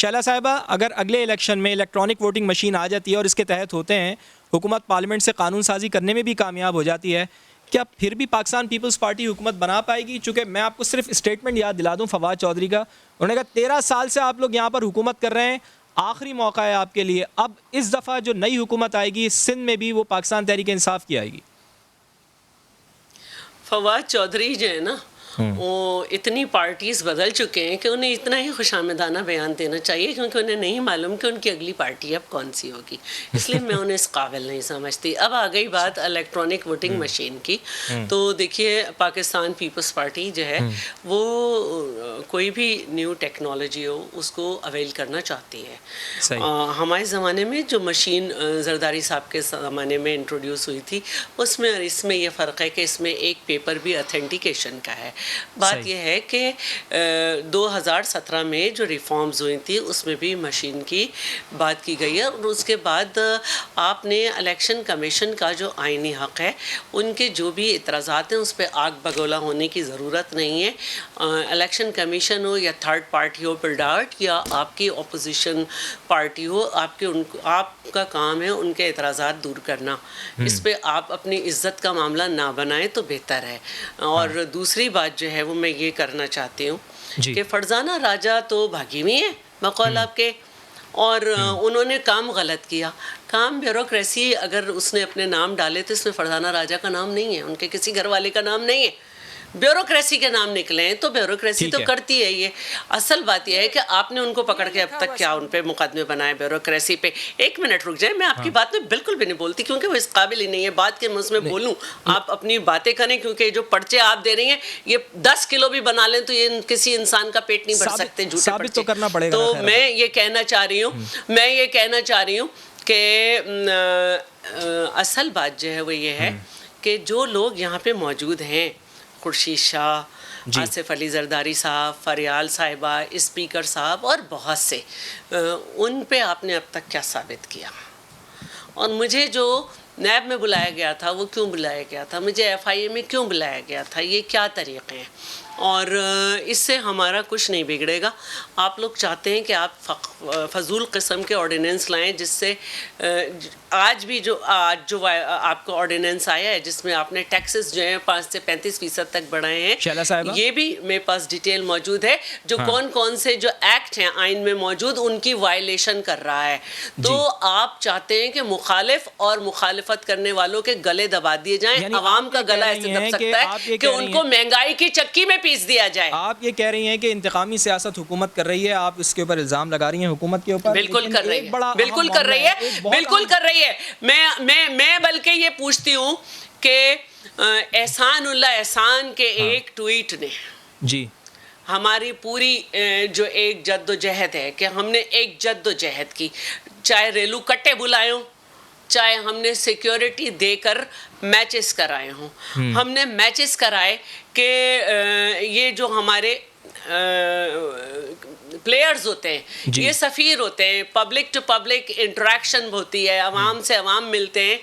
शैला साहिबा, अगर अगले इलेक्शन में इलेक्ट्रॉनिक वोटिंग मशीन आ जाती है और इसके तहत होते हैं, हुकूमत पार्लियामेंट से कानून साजी करने में भी कामयाब हो जाती है, क्या फिर भी पाकिस्तान पीपल्स पार्टी हुकूमत बना पाएगी? चूँकि मैं आपको सिर्फ स्टेटमेंट याद दिला दूँ फवाद चौधरी का, उन्होंने कहा 13 साल से आप लोग यहाँ पर हुकूमत कर रहे हैं, आखिरी मौका है आपके लिए। अब इस दफ़ा जो नई हुकूमत आएगी सिंध में भी, वो पाकिस्तान तहरीक इंसाफ की आएगी। फवाद चौधरी जो है ना, वो इतनी पार्टीज़ बदल चुके हैं कि उन्हें इतना ही खुशामदाना बयान देना चाहिए, क्योंकि उन्हें नहीं मालूम कि उनकी अगली पार्टी अब कौन सी होगी। इसलिए मैं उन्हें इस काबिल नहीं समझती। अब आ गई बात इलेक्ट्रॉनिक वोटिंग मशीन की, तो देखिए पाकिस्तान पीपल्स पार्टी जो है वो कोई भी न्यू टेक्नोलॉजी हो उसको अवेल करना चाहती है। हमारे ज़माने में जो मशीन जरदारी साहब के ज़माने में इंट्रोड्यूस हुई थी, उसमें और इसमें ये फ़र्क है कि इसमें एक पेपर भी ऑथेंटिकेशन का है। बात यह है कि 2017 में जो रिफॉर्म्स हुई थी उसमें भी मशीन की बात की गई है, और उसके बाद आपने इलेक्शन कमीशन का जो आईनी हक़ है, उनके जो भी इतराज़ात हैं उस पर आग बगोला होने की ज़रूरत नहीं है। इलेक्शन कमीशन हो या थर्ड पार्टी हो पिलडार्ट, या आपकी अपोजिशन पार्टी हो, आपका काम है उनके इतराज़ात दूर करना। इस पर आप अपनी इज़्ज़त का मामला ना बनाएं तो बेहतर है। और दूसरी बात जो है वो मैं ये करना चाहती हूँ कि फरजाना राजा तो भागी हुई है बकौल आपके, और उन्होंने काम गलत किया। काम ब्यूरोक्रेसी अगर उसने अपने नाम डाले तो इसमें फरजाना राजा का नाम नहीं है, उनके किसी घर वाले का नाम नहीं है, ब्यूरोक्रेसी के नाम निकले हैं। तो ब्यूरोक्रेसी तो करती है ये। असल बात यह है कि आपने उनको पकड़ के अब तक क्या उन पे मुकदमे बनाए ब्यूरोक्रेसी पे। एक मिनट रुक जाए, मैं आपकी बात में बिल्कुल भी नहीं बोलती, क्योंकि वो इस काबिल ही नहीं है बात के मैं उसमें बोलूँ। आप अपनी बातें करें, क्योंकि जो पर्चे आप दे रही हैं ये 10 किलो भी बना लें तो ये किसी इंसान का पेट नहीं भर सकते झूठे पर्चे। तो करना पड़ेगा। तो मैं ये कहना चाह रही हूँ कि असल बात जो है वो ये है कि जो लोग यहाँ पे मौजूद हैं, खुर्शीद शाह, आसिफ अली जरदारी साहब, फरियाल साहिबा, स्पीकर साहब और बहुत से, उन पे आपने अब तक क्या साबित किया? और मुझे जो नैब में बुलाया गया था वो क्यों बुलाया गया था, मुझे FIA में क्यों बुलाया गया था, ये क्या तरीक़े हैं? और इससे हमारा कुछ नहीं बिगड़ेगा। आप लोग चाहते हैं कि आप फजूल किस्म के ऑर्डिनेंस लाएं, जिससे आज जो आपका ऑर्डिनेंस आया है जिसमें आपने टैक्सेस जो हैं 5 से 35% तक बढ़ाए हैं, ये भी मेरे पास डिटेल मौजूद है, जो कौन कौन से जो एक्ट हैं आइन में मौजूद उनकी वायलेशन कर रहा है। तो आप चाहते हैं कि मुखालिफ और मुखालिफत करने वालों के गले दबा दिए जाएं। अवाम का गला ऐसे दब सकता है कि उनको महंगाई की चक्की में पीस दिया जाए। आप ये कह रही हैं कि इंतकामी सियासत हुकूमत कर रही है, आप इसके ऊपर इल्जाम लगा रही हैं हुकूमत के ऊपर। बिल्कुल कर रही है, बिल्कुल कर रही है, बिल्कुल कर रही है। मैं बल्कि ये पूछती हूँ कि एहसानुल्लाह एहसान के एक ट्वीट ने हमारी पूरी जो एक जद्दोजहद है कि हमने एक जद्दोजहद की, चाहे रेलू कट्टे बुलाए हों, चाहे हमने सिक्योरिटी देकर मैचेस कराए हों, हमने मैचेस कराए कि ये जो हमारे प्लेयर्स होते हैं, ये सफ़ीर होते हैं, पब्लिक टू पब्लिक इंटरेक्शन होती है, अवाम से अवाम मिलते हैं।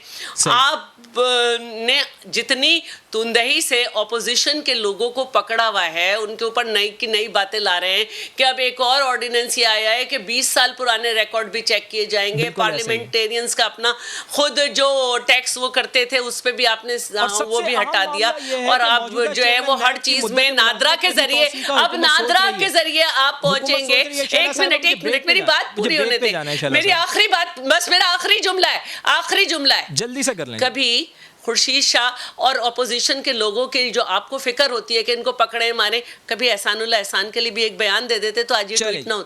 आपने जितनी तुंदही से अपोजिशन के लोगों को पकड़ा हुआ है, उनके ऊपर नई बातें ला रहे हैं कि अब एक और ऑर्डिनेंस ये आया है कि 20 साल पुराने रिकॉर्ड भी चेक किए जाएंगे। पार्लियामेंटेरियंस का अपना खुद जो टैक्स वो करते थे उस पर भी आपने वो भी हटा दिया, और आप जो है वो हर चीज़ में नादरा के जरिए, अब नादरा के जरिए आप पहुंचेंगे। एक मिनट मेरी बात पूरी होने दें, मेरी आखिरी बात, बस मेरा आखिरी जुमला है, जल्दी से कर लेंगे। कभी खुर्शीद शाह और अपोजिशन के लोगों की जो आपको फिक्र होती है कि इनको पकड़े मारे, कभी एहसानुल्लाह एहसान के लिए भी एक बयान दे देते तो आज ये ट्वीट ना होता।